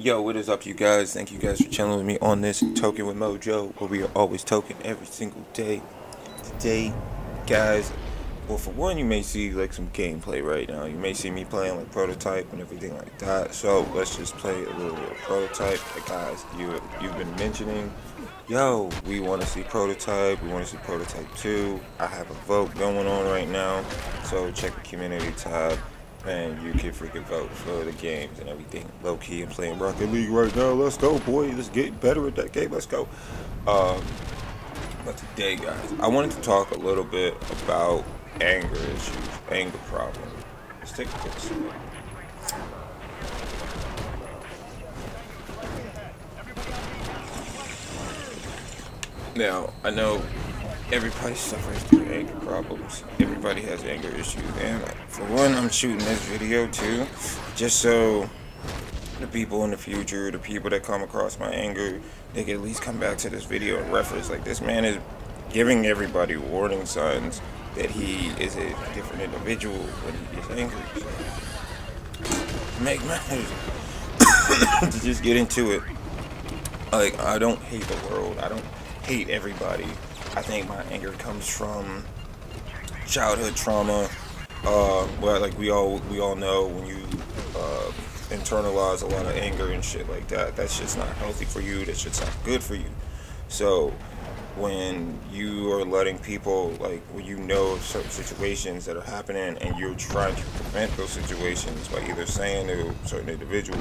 Yo, what is up, you guys? Thank you guys for chilling with me on this Token with Mojo, where we are always token every single day. Today, guys, well, for one, you may see like some gameplay right now. You may see me playing like Prototype and everything like that. So let's just play a little bit of Prototype. Like, guys, you've been mentioning, yo, we want to see Prototype. We want to see Prototype 2. I have a vote going on right now. So check the community tab. And you can freaking vote for the games and everything. Low key, I'm playing Rocket League right now. Let's go, boy. Let's get better at that game. Let's go. But today, guys, I wanted to talk a little bit about anger issues, anger problems. Let's take a quick look. Now, I know everybody suffers through anger problems. Everybody has anger issues. And for one, I'm shooting this video too, just so the people in the future, the people that come across my anger, they can at least come back to this video and reference. Like, this man is giving everybody warning signs that he is a different individual when he gets angry. So, make matters to just get into it. Like, I don't hate the world. I don't hate everybody. I think my anger comes from childhood trauma. Well, like we all know, when you internalize a lot of anger and shit like that, that's just not healthy for you. That's just not good for you. So when you are letting people, like, when you know certain situations that are happening and you're trying to prevent those situations by either saying to a certain individual,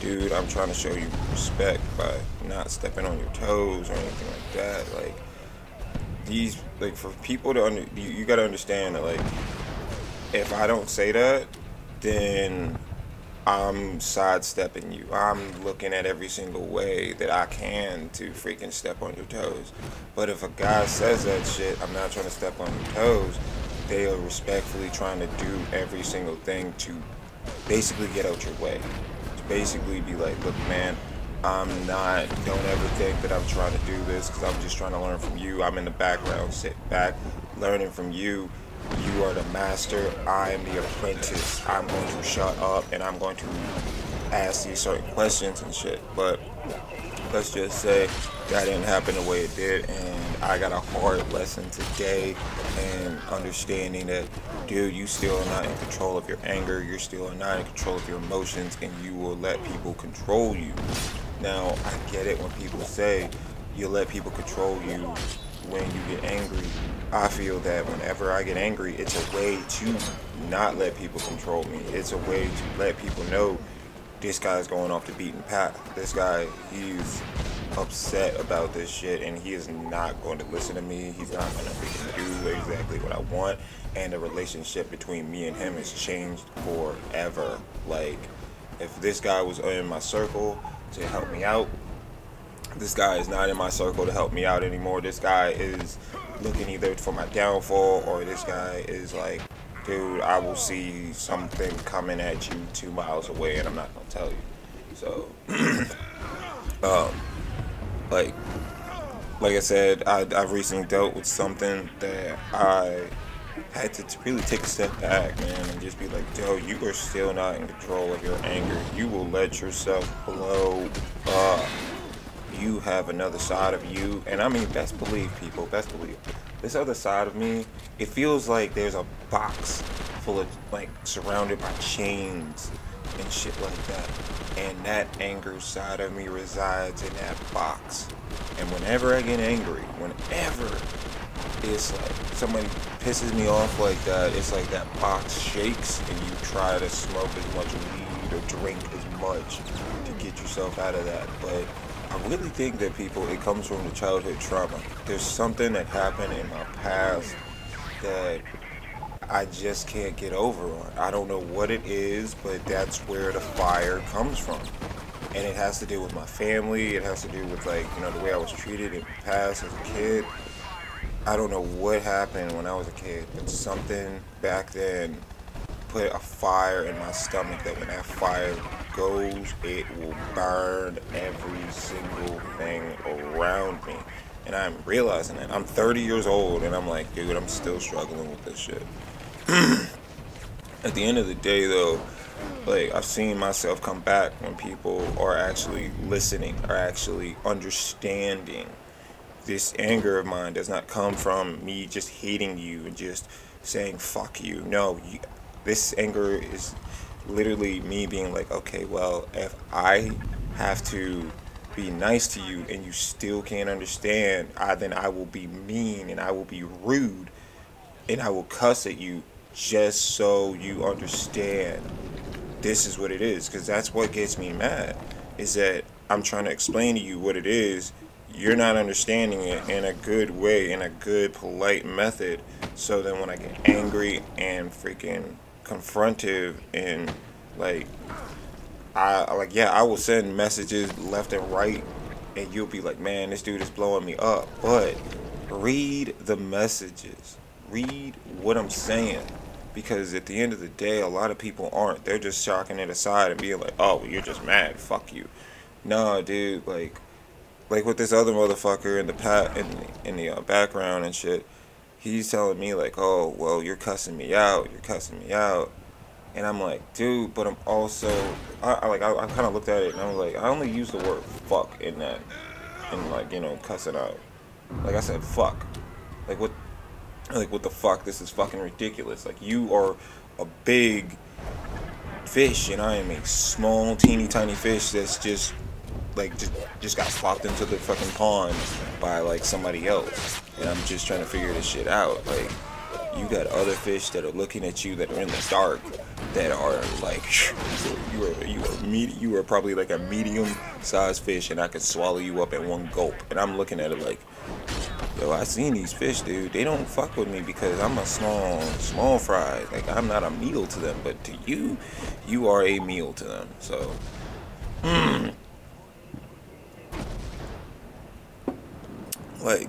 dude, I'm trying to show you respect by not stepping on your toes or anything like that, like, these, like, for people to you gotta understand that, like, if I don't say that, then I'm sidestepping you. I'm looking at every single way that I can to freaking step on your toes. But if a guy says that shit, I'm not trying to step on your toes, they are respectfully trying to do every single thing to basically get out your way. To basically be like, look, man, don't ever think that I'm trying to do this because I'm just trying to learn from you. I'm in the background, sit back, learning from you. You are the master, I am the apprentice. I'm going to shut up and I'm going to ask these certain questions and shit. But let's just say that didn't happen the way it did, and I got a hard lesson today and understanding that, dude, you still are not in control of your anger, you're still not in control of your emotions, and you will let people control you. Now, I get it when people say you let people control you when you get angry. I feel that whenever I get angry, it's a way to not let people control me. It's a way to let people know this guy's going off the beaten path. This guy, he's upset about this shit and he is not going to listen to me. He's not going to do exactly what I want. And the relationship between me and him has changed forever. Like, if this guy was in my circle to help me out, this guy is not in my circle to help me out anymore. This guy is looking either for my downfall, or this guy is like, dude, I will see something coming at you 2 miles away and I'm not gonna tell you. So like I said, I've recently dealt with something that I had to really take a step back, man, and just be like, yo, you are still not in control of your anger. You will let yourself blow up. You have another side of you, and I mean, best believe, people, best believe, this other side of me, it feels like there's a box full of, like, surrounded by chains and shit like that, and that anger side of me resides in that box. And whenever I get angry, whenever it's like somebody pisses me off like that, it's like that box shakes and you try to smoke as much weed or drink as much to get yourself out of that. But I really think that, people, it comes from the childhood trauma. There's something that happened in my past that I just can't get over on. I don't know what it is, but that's where the fire comes from. And it has to do with my family. It has to do with, like, you know, the way I was treated in the past as a kid. I don't know what happened when I was a kid, but something back then put a fire in my stomach that when that fire goes, it will burn every single thing around me. And I'm realizing that. I'm 30 years old and I'm like, dude, I'm still struggling with this shit. At the end of the day, though, like, I've seen myself come back when people are actually listening, are actually understanding. This anger of mine does not come from me just hating you and just saying fuck you. No, this anger is literally me being like, okay, well, if I have to be nice to you and you still can't understand, then I will be mean and I will be rude and I will cuss at you just so you understand this is what it is. Because that's what gets me mad, is that I'm trying to explain to you what it is. You're not understanding it in a good way, in a good, polite method. So then when I get angry and freaking confrontive and like, I will send messages left and right, and you'll be like, man, this dude is blowing me up. But read the messages, read what I'm saying, because at the end of the day, a lot of people aren't. They're just shocking it aside and being like, oh, well, you're just mad. Fuck you. No, dude, like with this other motherfucker in the background and shit, he's telling me like, oh, well, you're cussing me out. You're cussing me out. And I'm like, dude, but I'm also, I kind of looked at it and I was like, I only use the word fuck in that, and like, cussing out. Like I said, fuck. Like what the fuck? This is fucking ridiculous. Like, you are a big fish and I am a small, teeny tiny fish that's just got plopped into the fucking pond by like somebody else, and I'm just trying to figure this shit out. Like, you got other fish that are looking at you that are in the dark, that are like, you are probably like a medium sized fish, and I could swallow you up in one gulp. And I'm looking at it like, yo, I seen these fish, dude. They don't fuck with me because I'm a small fry. Like, I'm not a meal to them, but to you, you are a meal to them. So, like,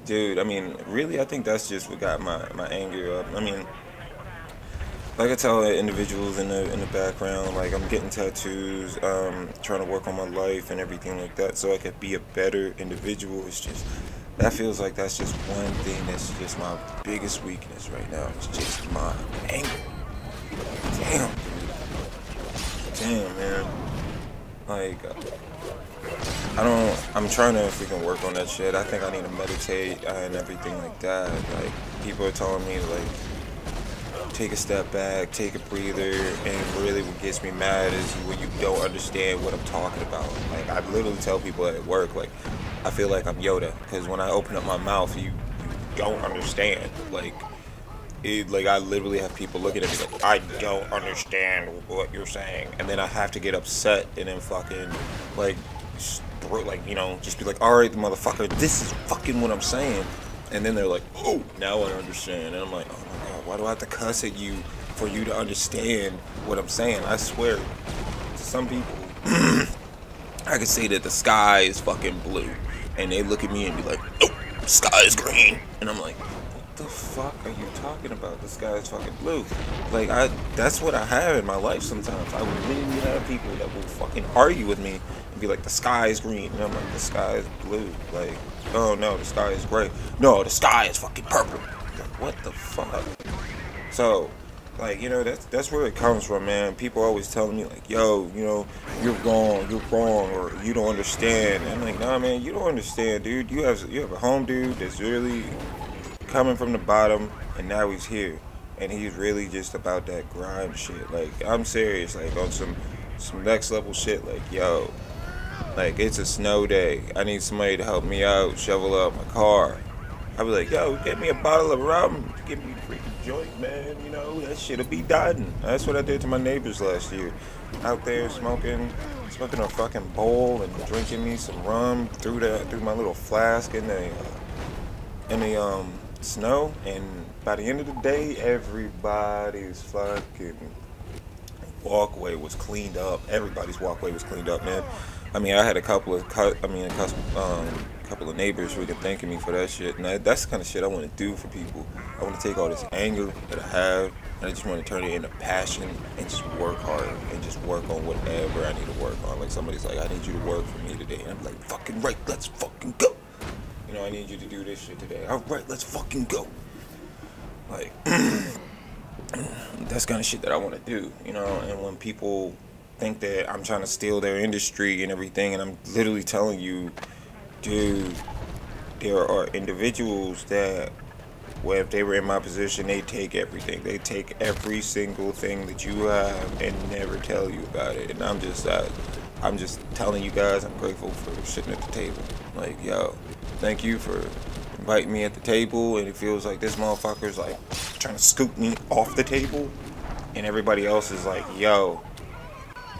dude, I mean, really, I think that's just what got my anger up. I mean, like I tell individuals in the background, like, I'm getting tattoos, trying to work on my life and everything like that, so I could be a better individual. It's just, that feels like that's just one thing that's just my biggest weakness right now. It's just my anger. Damn, dude. Damn, man. Like, I'm trying to freaking work on that shit. I think I need to meditate and everything like that. Like, people are telling me to, like, take a step back, take a breather, and really what gets me mad is when you don't understand what I'm talking about. Like, I literally tell people at work, like, I feel like I'm Yoda, because when I open up my mouth, you don't understand. Like, I literally have people looking at me like, I don't understand what you're saying, and then I have to get upset and then fucking, like, just be like, alright, motherfucker, this is fucking what I'm saying. And then they're like, oh, now I understand. And I'm like, oh my god, why do I have to cuss at you for you to understand what I'm saying? I swear, to some people, I could say that the sky is fucking blue, and they look at me and be like, nope, the sky is green. And I'm like, what the fuck are you talking about? The sky is fucking blue. Like, that's what I have in my life sometimes. I would literally have people that will fucking argue with me and be like, the sky is green. And I'm like, the sky is blue. Like, oh no, the sky is gray. No, the sky is fucking purple. Like, what the fuck? So, like, that's where it comes from, man. People always telling me, like, yo, you're wrong, or you don't understand. And I'm like, nah, man, you don't understand, dude. You have a home dude that's really coming from the bottom, and now he's here. And he's really just about that grind shit. Like, I'm serious, like, on some next level shit. Like, yo, like, it's a snow day. I need somebody to help me out, shovel up my car. I'd be like, yo, get me a bottle of rum. Give me a freaking joint, man. That shit'll be done. That's what I did to my neighbors last year. Out there smoking a fucking bowl and drinking me some rum through my little flask in the snow. And by the end of the day, everybody's fucking walkway was cleaned up. Everybody's walkway was cleaned up, man. I mean, I had a couple of neighbors who were thanking me for that shit, and that's the kind of shit I want to do for people. I want to take all this anger that I have, and I just want to turn it into passion and just work hard and just work on whatever I need to work on. Like, somebody's like, I need you to work for me today, and I'm like, fucking right, let's fucking go. I need you to do this shit today. All right, let's fucking go. Like, that's kind of shit that I want to do, you know. And when people think that I'm trying to steal their industry and everything, and I'm literally telling you, dude, there are individuals that, well, if they were in my position, they take everything. They take every single thing that you have and never tell you about it. And I'm just telling you guys, I'm grateful for sitting at the table. Like, yo, thank you for inviting me at the table. And it feels like this motherfucker's like trying to scoop me off the table, and everybody else is like, yo,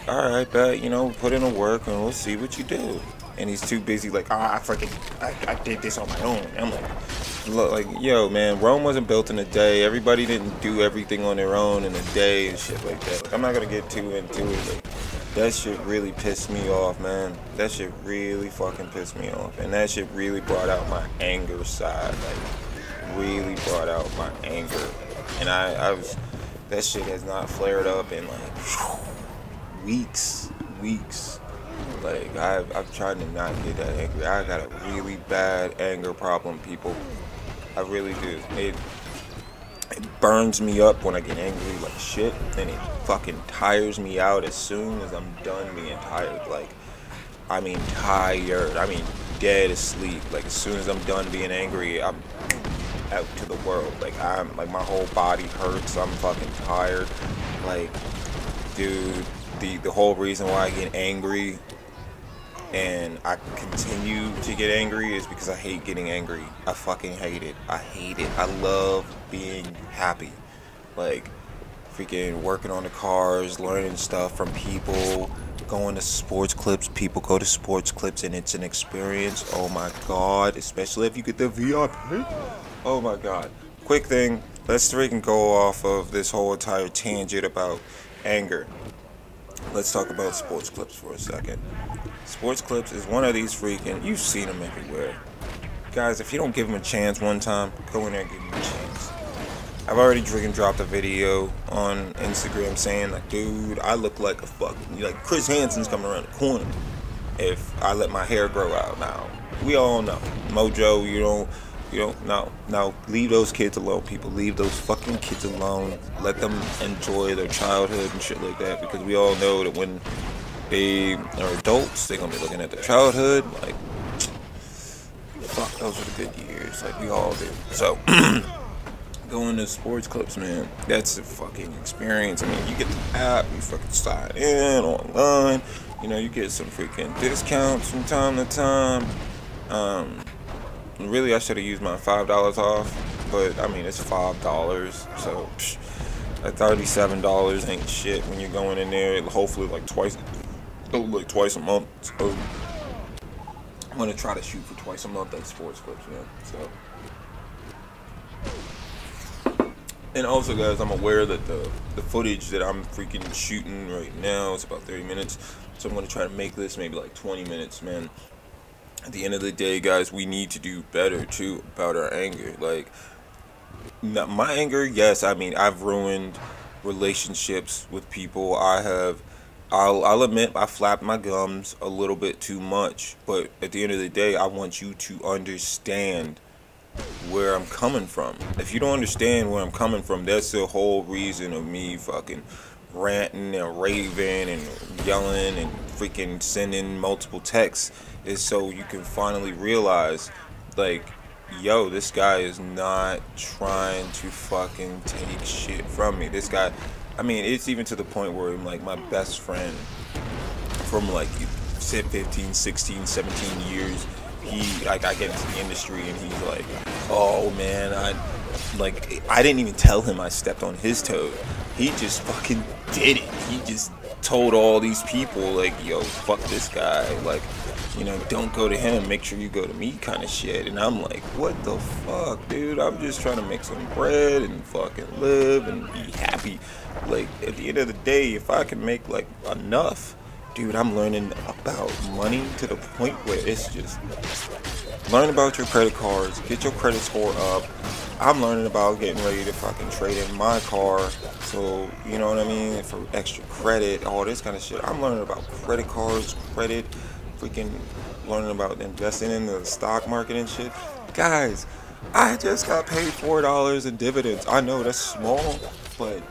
all right, bet, you know, put in the work and we'll see what you do. And he's too busy, like, I did this on my own. And I'm like, look, like, yo, man, Rome wasn't built in a day. Everybody didn't do everything on their own in a day and shit like that. Like, I'm not gonna get too into it. Like, that shit really pissed me off, man. That shit really fucking pissed me off. And that shit really brought out my anger side. Like, really brought out my anger. And I was, that shit has not flared up in like weeks. Like, I've tried to not get that angry. I got a really bad anger problem, people. I really do. It burns me up when I get angry like shit, and it fucking tires me out as soon as I'm done being tired. Like, I mean tired. I mean dead asleep. Like, as soon as I'm done being angry, I'm out to the world. Like, I'm like, my whole body hurts. I'm fucking tired. Like, dude, the whole reason why I get angry and I continue to get angry is because I hate getting angry. I fucking hate it. I hate it. I love being happy. Like, freaking working on the cars, learning stuff from people, going to sports clips. People go to sports clips and it's an experience. Oh my god. Especially if you get the VIP. Oh my god. Quick thing. Let's freaking go off of this whole entire tangent about anger. Let's talk about sports clips for a second. Sports clips is one of these freaking, you've seen them everywhere. Guys, if you don't give them a chance one time, go in there and give them a chance. I've already freaking dropped a video on Instagram saying, like, dude, I look like a fucking, like, Chris Hansen's coming around the corner if I let my hair grow out now. We all know. Mojo, you don't, no, leave those kids alone, people. Leave those fucking kids alone. Let them enjoy their childhood and shit like that, because we all know that when they are adults, they're gonna be looking at their childhood like, fuck, those are the good years, like we all do. So, going to sports clips, man, that's a fucking experience. I mean, you get the app, you fucking sign in online, you know, you get some freaking discounts from time to time. Really, I should have used my $5 off, but I mean, it's $5, so that $37 ain't shit when you're going in there. Hopefully, like twice a month. So I'm gonna try to shoot for twice a month at sports clips, man. So, and also, guys, I'm aware that the footage that I'm freaking shooting right now is about 30 minutes, so I'm gonna try to make this maybe like 20 minutes, man. At the end of the day, guys, we need to do better too about our anger. Like, my anger, yes, I mean, I've ruined relationships with people. I'll admit I flapped my gums a little bit too much, but at the end of the day, I want you to understand where I'm coming from. If you don't understand where I'm coming from, that's the whole reason of me fucking ranting and raving and yelling and freaking sending multiple texts, is so you can finally realize, like, yo, this guy is not trying to fucking take shit from me. This guy, I mean, it's even to the point where I'm like, my best friend from like 15, 16, 17 years, he, like, I get into the industry and he's like, oh man, I didn't even tell him I stepped on his toes. He just fucking did it. He just told all these people, like, yo, fuck this guy, like, you know, don't go to him, make sure you go to me, kind of shit. And I'm like, what the fuck, dude? I'm just trying to make some bread and fucking live and be happy. Like, at the end of the day, if I can make, like, enough, dude, I'm learning about money to the point where it's just, learn about your credit cards, get your credit score up. I'm learning about getting ready to fucking trade in my car, so, you know what I mean, for extra credit, all this kind of shit. I'm learning about credit cards, freaking learning about investing in the stock market and shit. Guys, I just got paid $4 in dividends. I know that's small, but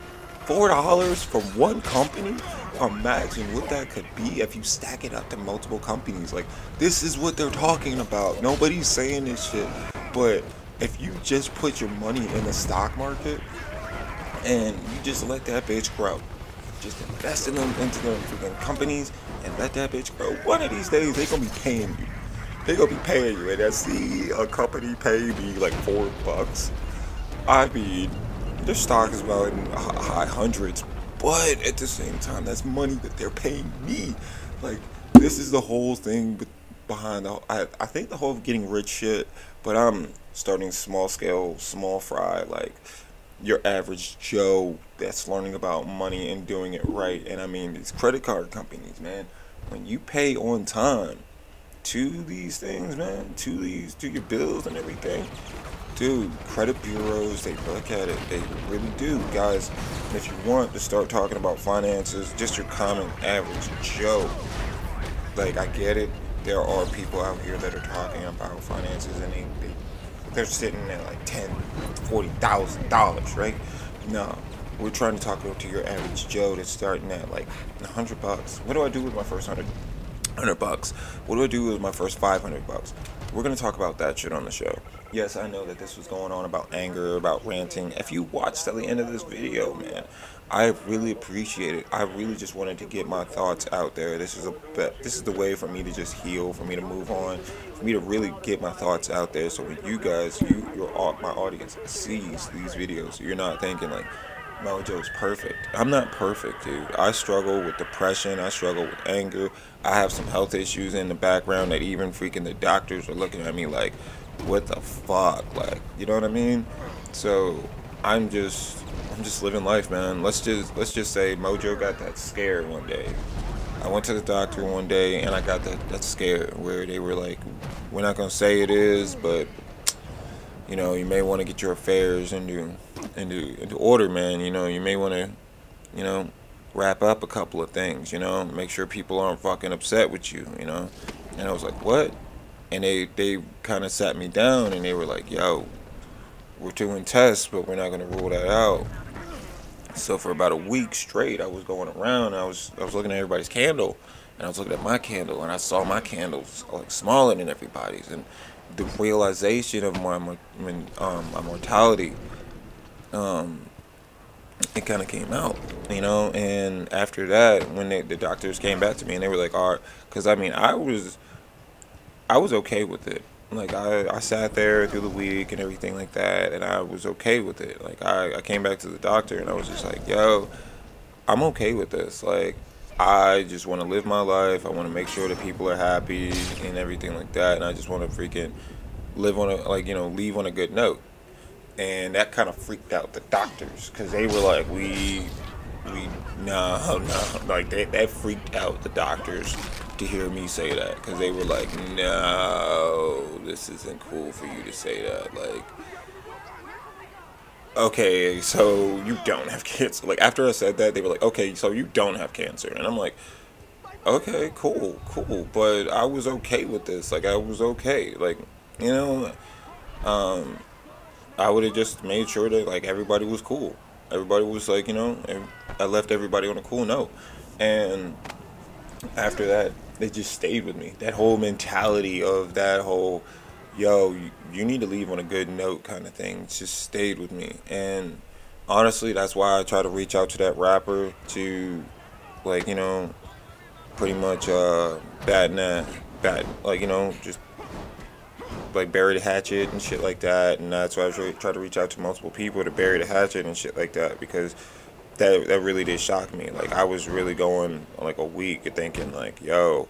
$4 from one company? Imagine what that could be if you stack it up to multiple companies. Like, this is what they're talking about. Nobody's saying this shit. But if you just put your money in the stock market and you just let that bitch grow, just invest in them into them freaking companies and let that bitch grow. One of these days they gonna be paying you. They gonna be paying you, and I see a company pay me like $4. I mean, their stock is about in high hundreds, but at the same time, that's money that they're paying me. Like, this is the whole thing behind the. I think the whole getting rich shit, but I'm starting small scale, small fry, like your average Joe that's learning about money and doing it right. And I mean, these credit card companies, man, when you pay on time to these things, man, to your bills and everything. Dude, credit bureaus, they look at it. They really do. Guys, if you want to start talking about finances, just your common average Joe, like, I get it. There are people out here that are talking about finances and they're sitting at like $40,000, right? No, we're trying to talk to your average Joe that's starting at like $100. What do I do with my first $100? What do I do with my first $500? We're gonna talk about that shit on the show. Yes, I know that this was going on about anger, about ranting. If you watched till the end of this video, man, I really appreciate it. I really just wanted to get my thoughts out there. This is the way for me to just heal, for me to move on, for me to really get my thoughts out there. So when you guys, my audience sees these videos, you're not thinking like, Mojo's perfect. I'm not perfect, dude. I struggle with depression. I struggle with anger. I have some health issues in the background that even freaking the doctors are looking at me like, what the fuck? Like, you know what I mean? So I'm just living life, man. Let's just say Mojo got that scare one day. I went to the doctor one day and I got that scare where they were like, we're not gonna say it is, but you know, you may want to get your affairs into order, man. You know, you may want to, you know, wrap up a couple of things, you know, make sure people aren't fucking upset with you, you know. And I was like, what? And they kind of sat me down and they were like, yo, we're doing tests, but we're not going to rule that out. So for about a week straight, I was going around, and I was looking at everybody's candle, and I was looking at my candle, and I saw my candles like smaller than everybody's, and the realization of my mortality, it kind of came out, you know. And after that, when the doctors came back to me and they were like, all right, because I mean, I was okay with it. Like, I sat there through the week and everything like that, and I was okay with it. Like, I came back to the doctor and I was just like, yo, I'm okay with this. Like, I just want to live my life. I want to make sure that people are happy and everything like that. And I just want to freaking live on a, like, you know, leave on a good note. And that kind of freaked out the doctors because they were like, no, like that freaked out the doctors to hear me say that because they were like, no, this isn't cool for you to say that. Like, okay, so you don't have cancer. Like, after I said that, they were like, okay, so you don't have cancer. And I'm like, okay, cool, but I was okay with this. Like, I was okay. Like, you know, I would have just made sure that, like, everybody was cool. Everybody was like, you know, I left everybody on a cool note. And after that, they just stayed with me. That whole mentality of that whole, yo, you need to leave on a good note kind of thing just stayed with me. And honestly, that's why I try to reach out to that rapper to, like, you know, pretty much like, you know, just like bury the hatchet and shit like that. And that's why I really try to reach out to multiple people to bury the hatchet and shit like that, because that really did shock me. Like, I was really going like a week thinking like, yo,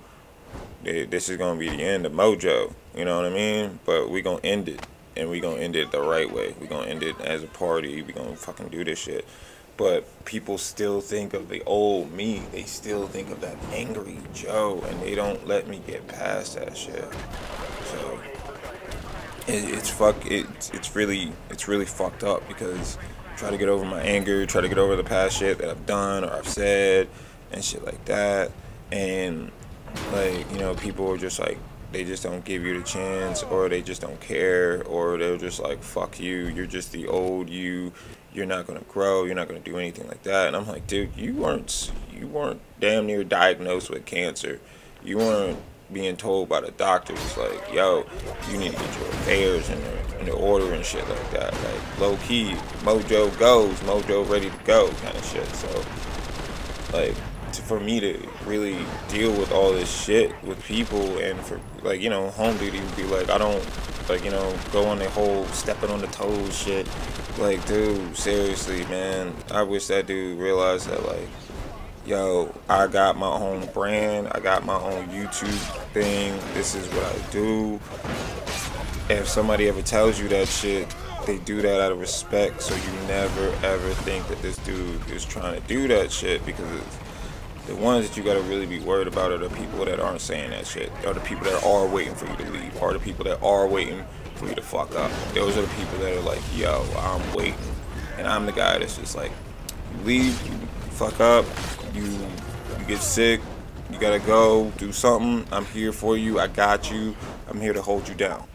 this is gonna be the end of Mojo, you know what I mean? But we gonna end it, and we gonna end it the right way. We gonna end it as a party. We gonna fucking do this shit. But people still think of the old me. They still think of that angry Joe, and they don't let me get past that shit. So it's really fucked up, because I try to get over my anger, try to get over the past shit that I've done or I've said and shit like that, and like, you know, people are just like, just don't give you the chance, or they just don't care, or they're just like, fuck you, you're just the old you, you're not gonna grow, you're not gonna do anything like that. And I'm like, dude, you weren't damn near diagnosed with cancer. You weren't being told by the doctors like, yo, you need to get your affairs in the order and shit like that. Like, low key, Mojo goes, Mojo ready to go kind of shit. So like, for me to really deal with all this shit with people, and for, like, you know, home duty would be like, I don't, like, you know, go on the whole stepping on the toes shit. Like, dude, seriously, man, I wish that dude realized that, like, yo, I got my own brand, I got my own YouTube thing, this is what I do. If somebody ever tells you that shit, they do that out of respect, so you never ever think that this dude is trying to do that shit, because the ones that you gotta really be worried about are the people that aren't saying that shit, are the people that are waiting for you to leave, are the people that are waiting for you to fuck up. Those are the people that are like, yo, I'm waiting. And I'm the guy that's just like, you leave, you fuck up, you get sick, you gotta go do something, I'm here for you, I got you, I'm here to hold you down.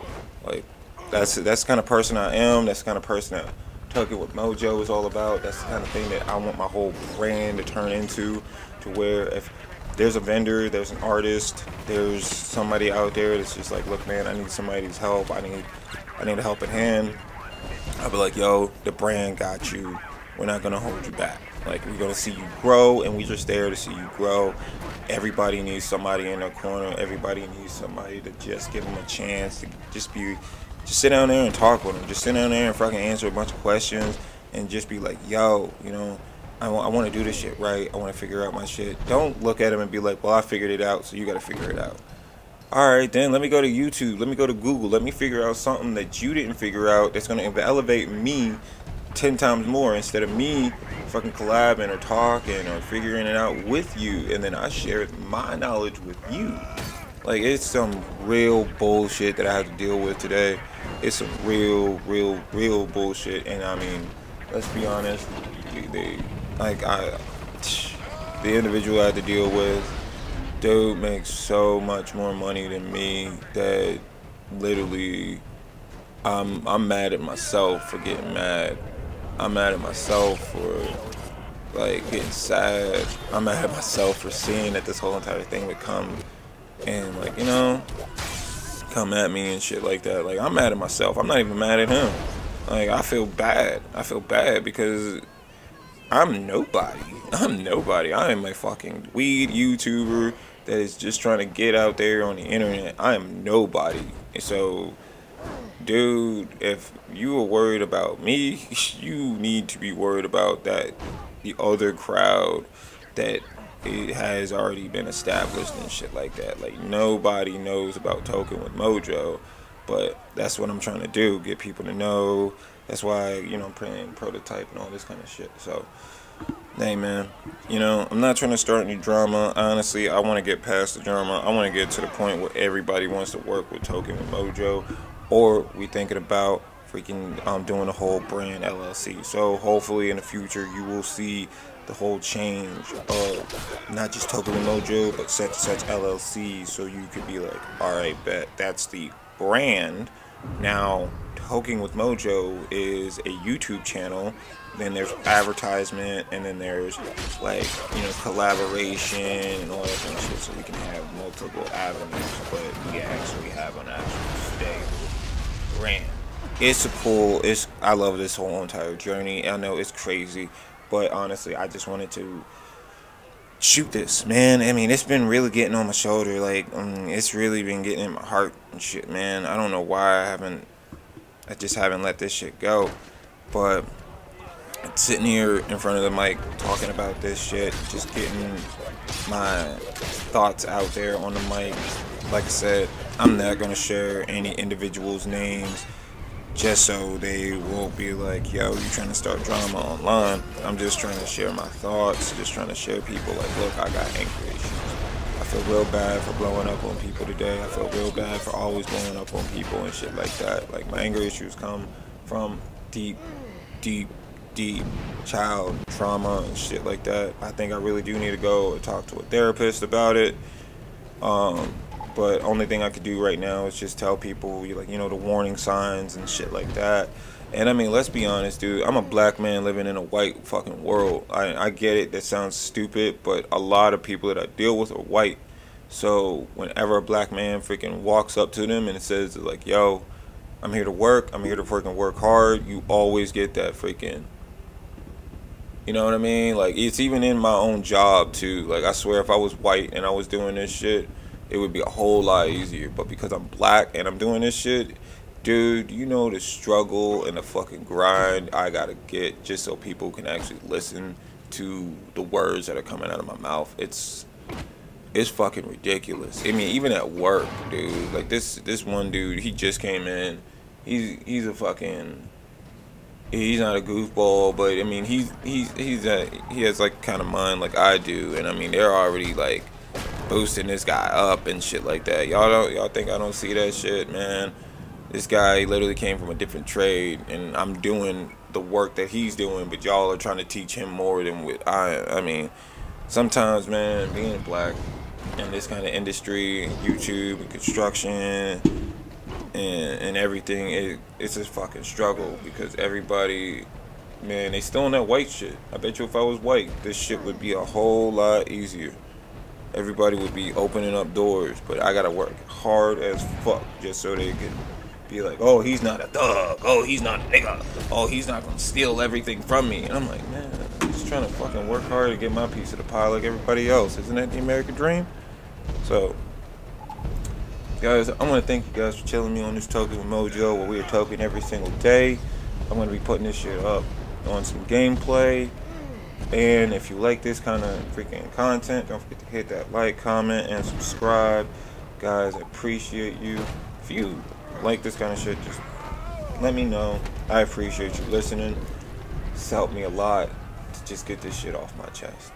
Like, that's the kind of person I am. That's the kind of person that Talking with Mojo is all about. That's the kind of thing that I want my whole brand to turn into, to where if there's a vendor, there's an artist, there's somebody out there that's just like, look, man, I need somebody's help, I need a helping hand, I'll be like, yo, the brand got you, we're not gonna hold you back. Like, we're gonna see you grow, and we're just there to see you grow. Everybody needs somebody in their corner. Everybody needs somebody to just give them a chance to just sit down there and talk with them. Just sit down there and fucking answer a bunch of questions, and just be like, yo, you know, I want to do this shit right. I want to figure out my shit. Don't look at them and be like, well, I figured it out, so you got to figure it out. All right, then let me go to YouTube. Let me go to Google. Let me figure out something that you didn't figure out that's going to elevate me 10 times more, instead of me fucking collabing or talking or figuring it out with you, and then I share my knowledge with you. Like, it's some real bullshit that I have to deal with today. It's some real bullshit. And I mean, let's be honest, the individual I had to deal with, dude makes so much more money than me that literally I'm mad at myself for getting mad. I'm mad at myself for, like, getting sad. I'm mad at myself for seeing that this whole entire thing would come and, like, you know, come at me and shit like that. Like, I'm mad at myself. I'm not even mad at him. Like, I feel bad. I feel bad because I'm nobody. I'm nobody. I am a fucking weed YouTuber that is just trying to get out there on the internet. I am nobody. So, dude, if you are worried about me, you need to be worried about the other crowd that it has already been established and shit like that. Like, nobody knows about Talking with Mojo, but that's what I'm trying to do, get people to know. That's why, you know, I'm playing Prototype and all this kind of shit. So, hey, man, you know, I'm not trying to start any drama. Honestly, I want to get past the drama. I want to get to the point where everybody wants to work with Talking with Mojo, or we thinking about freaking doing a whole brand LLC. So hopefully in the future you will see the whole change of not just Talking with Mojo, but such LLC. So you could be like, all right, bet that's the brand. Now Talking with Mojo is a YouTube channel. Then there's advertisement, and then there's, like, you know, collaboration and all that kind of shit. So we can have multiple avenues, but we actually have an actual stable brand. I love this whole entire journey. I know it's crazy, but honestly, I just wanted to shoot this, man. I mean, it's been really getting on my shoulder. Like, it's really been getting in my heart and shit, man. I don't know why I just haven't let this shit go. But sitting here in front of the mic talking about this shit, just getting my thoughts out there on the mic. Like I said, I'm not gonna share any individuals' names just so they won't be like, yo, you trying to start drama online. I'm just trying to share my thoughts, just trying to share people like, look, I got anger issues. I feel real bad for blowing up on people today. I feel real bad for always blowing up on people and shit like that. Like, my anger issues come from deep child trauma and shit like that. I think I really do need to go and talk to a therapist about it. But only thing I could do right now is just tell people, like, you know, the warning signs and shit like that. And I mean, let's be honest, dude. I'm a black man living in a white fucking world. I get it. That sounds stupid, but a lot of people that I deal with are white. So whenever a black man freaking walks up to them and says like, "Yo, I'm here to work. I'm here to freaking work hard," you always get that freaking. You know what I mean? Like, it's even in my own job too. Like, I swear, if I was white and I was doing this shit, it would be a whole lot easier. But because I'm black and I'm doing this shit, dude, you know the struggle and the fucking grind I gotta get just so people can actually listen to the words that are coming out of my mouth. It's fucking ridiculous. I mean, even at work, dude. Like, this one dude, he just came in. He's a fucking. He's not a goofball, but I mean, he has like kind of mind like I do, and I mean, they're already like boosting this guy up and shit like that. Y'all think I don't see that shit, man? This guy literally came from a different trade, and I'm doing the work that he's doing, but y'all are trying to teach him more than what I mean, sometimes, man, being black in this kind of industry, YouTube and construction and everything, it's a fucking struggle because everybody, man, they still on that white shit. I bet you if I was white, this shit would be a whole lot easier. Everybody would be opening up doors, but I gotta work hard as fuck just so they can be like, oh, he's not a thug, oh, he's not a nigga, oh, he's not gonna steal everything from me. And I'm like, man, I'm just trying to fucking work hard to get my piece of the pie like everybody else. Isn't that the American dream? So, guys, I want to thank you guys for chilling me on this Token with Mojo, where we are talking every single day. I'm going to be putting this shit up on some gameplay. And if you like this kind of freaking content, don't forget to hit that like, comment, and subscribe. Guys, I appreciate you. If you like this kind of shit, just let me know. I appreciate you listening. It's helped me a lot to just get this shit off my chest.